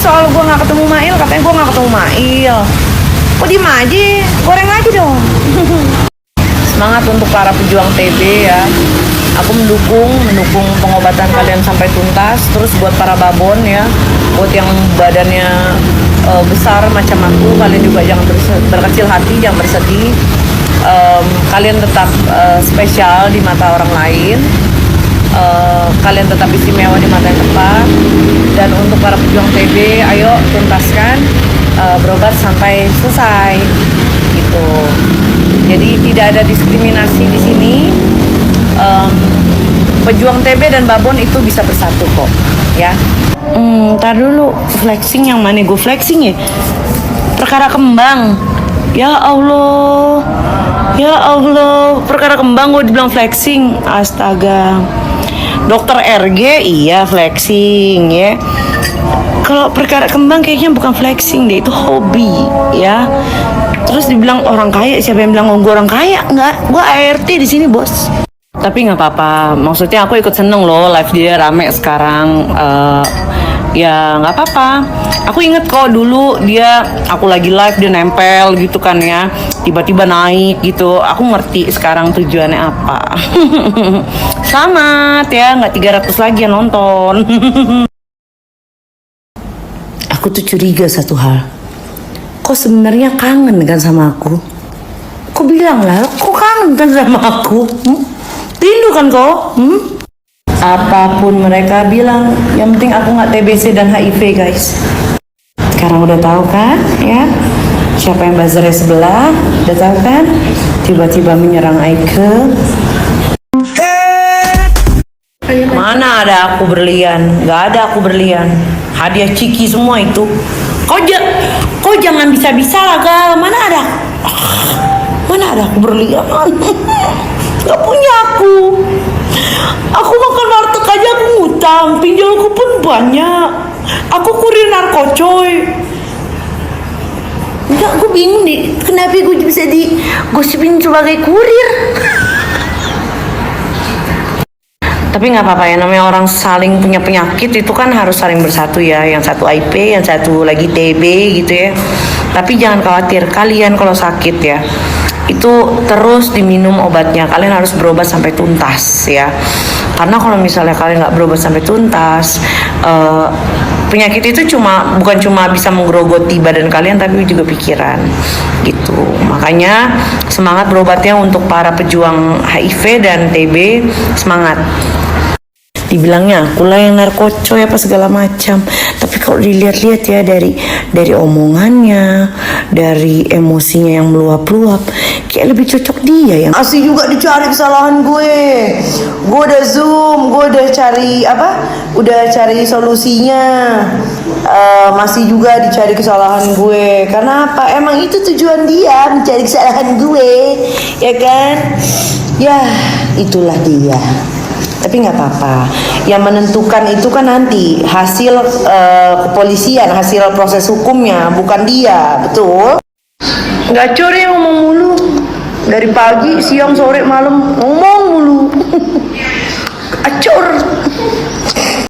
soal gue nggak ketemu Mail, katanya gue nggak ketemu Mail. Kok diem aja, goreng lagi dong. Semangat untuk para pejuang TB ya. Aku mendukung pengobatan kalian sampai tuntas. Terus buat para babon ya, buat yang badannya besar macam aku, kalian juga jangan berkecil hati, jangan bersedih. Kalian tetap spesial di mata orang lain. Kalian tetap istimewa di mata yang tepat. Dan untuk para pejuang TB, ayo tuntaskan, berobat sampai selesai gitu. Jadi tidak ada diskriminasi di sini. Pejuang TB dan babon itu bisa bersatu kok ya. Ntar dulu, flexing yang mana gue flexing ya? Perkara kembang. Ya Allah, perkara kembang gue dibilang flexing. Astaga. Dokter RG iya flexing ya. Kalau perkara kembang kayaknya bukan flexing deh, itu hobi ya. Terus dibilang orang kaya, siapa yang bilang gue orang kaya? Enggak, gue ART di sini bos. Tapi nggak apa-apa, maksudnya aku ikut seneng loh live dia rame sekarang. Ya nggak apa-apa. Aku inget kok dulu aku lagi live dia nempel gitu kan ya, tiba-tiba naik gitu. Aku ngerti sekarang tujuannya apa. Selamat ya, nggak 300 lagi yang nonton. Aku tuh curiga satu hal. Kok sebenarnya kangen kan sama aku? Kok bilang lah, kok kangen kan sama aku? Rindu kan kok? Apapun mereka bilang, yang penting aku nggak TBC dan HIV guys. Sekarang udah tahu kan ya, siapa yang buzzernya sebelah, udah tahu kan? Tiba-tiba menyerang Aike. Mana ada aku berlian? Nggak ada aku berlian. Hadiah Ciki semua itu. Kau jangan bisa-bisa lah gal. Mana ada aku berlian? Gak punya aku. Aku makan warteg aja aku ngutang, pinjolku pun banyak. Aku kurir narkocoy. Enggak, gue bingung nih, kenapa gue bisa digosipin sebagai kurir. Tapi nggak apa-apa ya, namanya orang saling punya penyakit itu kan harus saling bersatu ya. Yang satu IP, yang satu lagi TB gitu ya. Tapi jangan khawatir, kalian kalau sakit ya, itu terus diminum obatnya. Kalian harus berobat sampai tuntas ya. Karena kalau misalnya kalian nggak berobat sampai tuntas, penyakit itu bukan cuma bisa menggerogoti badan kalian, tapi juga pikiran gitu. Makanya semangat berobatnya untuk para pejuang HIV dan TB, semangat. Dibilangnya akulah yang narkocoy apa segala macam, tapi kalau dilihat-lihat ya dari omongannya, dari emosinya yang meluap-luap, kayak lebih cocok dia yang masih juga dicari kesalahan gue udah zoom, gue udah cari solusinya, masih juga dicari kesalahan gue. Karena apa? Emang itu tujuan dia, mencari kesalahan gue ya kan. Ya itulah dia. Tapi nggak apa-apa, yang menentukan itu kan nanti hasil kepolisian, hasil proses hukumnya, bukan dia, betul? Nggak curi ngomong mulu, dari pagi, siang, sore, malam ngomong mulu. Acur.